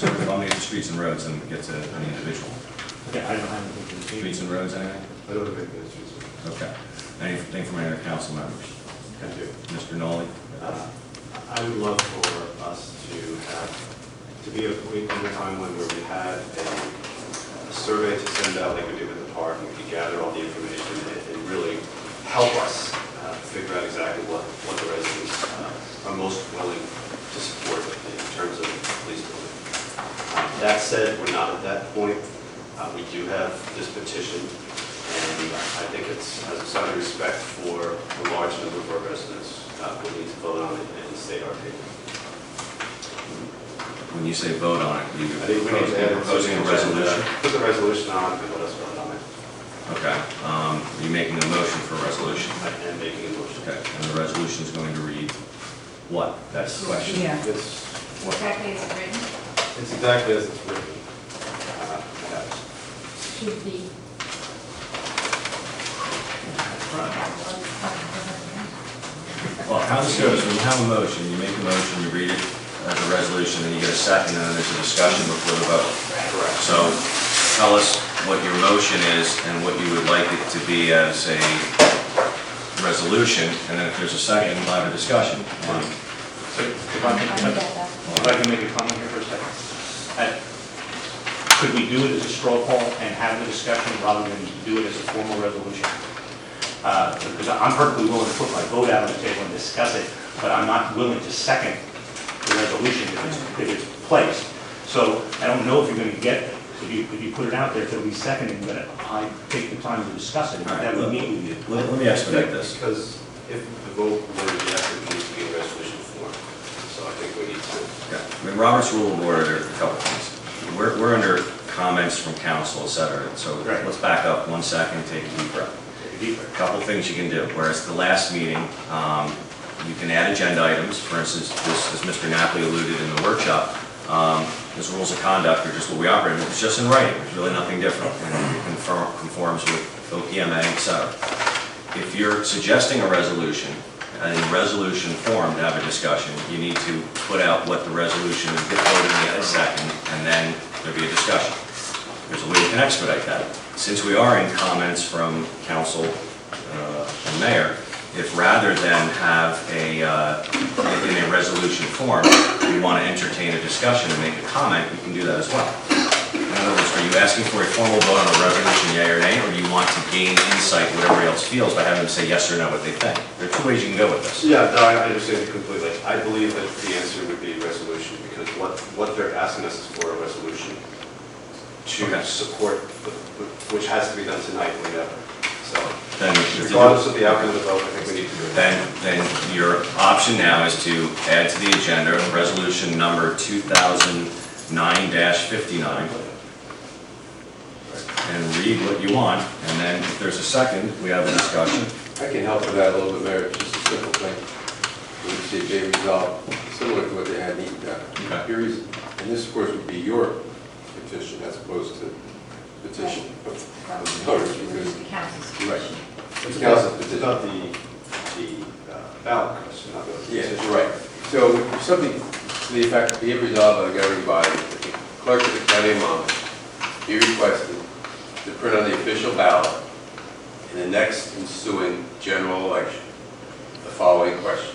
So if I'm the streets and roads, then get to an individual. Okay, I don't have anything to do. Streets and roads, anything? I don't have anything to do. Okay. Anything from any other council members? Thank you. Mr. Nolly? I would love for us to be at a point in time when where we had a survey to send out like we did with the park, and we could gather all the information and really help us figure out exactly what the residents are most willing to support in terms of police building. That said, we're not at that point. We do have this petition, and I think it's as a sign of respect for a large number of our residents. We need to vote on it and state our opinion. When you say vote on it, I think we need to add proposing a resolution? Put the resolution on and let us vote on it. Okay. You're making a motion for a resolution? I am making a motion. Okay. And the resolution is going to read what? That's the question. Yeah. It's Exactly as written, it's exactly as it's written. should be. Well, how this goes, when you have a motion, you make a motion, you read it as a resolution, then you get a second, and then there's a discussion before the vote. Correct. So tell us what your motion is and what you would like it to be as a resolution, and then if there's a second, we'll have a discussion. So if I can make a comment here for a second. Could we do it as a straw poll and have the discussion rather than do it as a formal resolution? Because I'm perfectly willing to put my vote out on the table and discuss it, but I'm not willing to second the resolution if it's placed. So I don't know if you're going to get it. If you put it out there, it'll be seconded, but I take the time to discuss it. All right, That would meet with you. Let me expedite this. Because if the vote were to be yes, it needs to be in resolution form. So I think we need to. Okay. I mean, Robert's Rule of Order, there's a couple things. We're under comments from council, et cetera. So Right. let's back up 1 second, take a deep breath. Deeper. A couple things you can do. Whereas the last meeting, you can add agenda items. For instance, this, as Mr. Napoli alluded in the workshop, his rules of conduct are just what we operate with. It's just in writing. There's really nothing different. And it conforms with OPMA, et cetera. If you're suggesting a resolution, in resolution form to have a discussion, you need to put out what the resolution is, get voted in a second, and then there'll be a discussion. There's a way you can expedite that. Since we are in comments from council and mayor, if rather than have in a resolution form, you want to entertain a discussion and make a comment, you can do that as well. In other words, are you asking for a formal vote on a resolution, yea or nay, or do you want to gain insight what everybody else feels by having them say yes or no what they think? There are two ways you can go with this. Yeah, no, I understand you completely. I believe that the answer would be resolution because what they're asking us is for a resolution to Okay. support, which has to be done tonight, whatever. So, Then, regardless of the outcome of the vote, I think we need to do it. then your option now is to add to the agenda resolution number 2009-59 and read what you want, and then if there's a second, we have a discussion. I can help with that a little bit, Mayor, just a simple thing. We would say be resolved, similar to what they had in Okay. and this, of course, would be your petition as opposed to petition of the voters, because, The council's. right. It's Council's it's petition. not the ballot question, not the Yeah, petition. right. So something to the effect, be it resolved by the governing body, that the clerk of the county of Monmouth be requested to print on the official ballot in the next ensuing general election the following question,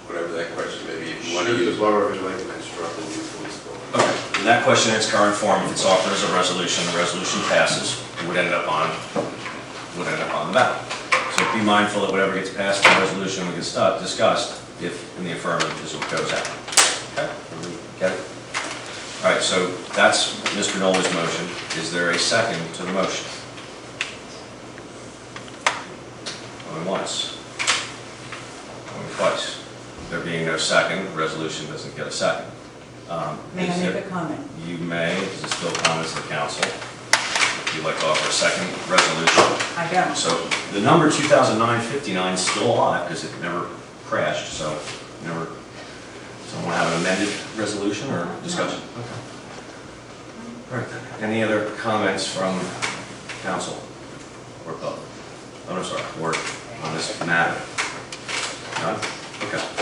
whatever that question may be, if you want to Should use the borough of Interlaken construct a new police building? Okay, and that question in its current form, if it's offered as a resolution, the resolution passes, it would end up on the ballot. So be mindful that whatever gets passed in the resolution will get discussed if in the affirmative is what goes out. Okay, get it? All right, so that's Mr. Nola's motion. Is there a second to the motion? Going once. Going twice. There being no second, the resolution doesn't get a second. May I Is make there- a comment? You may, this is still comments of the council. If you'd like to offer a second resolution. I don't. So the number 2009-59 is still alive because it never crashed, so never, someone have an amended resolution or discussion? Okay. All right, any other comments from council or public? Oh, I'm sorry, or on this matter? None? Okay.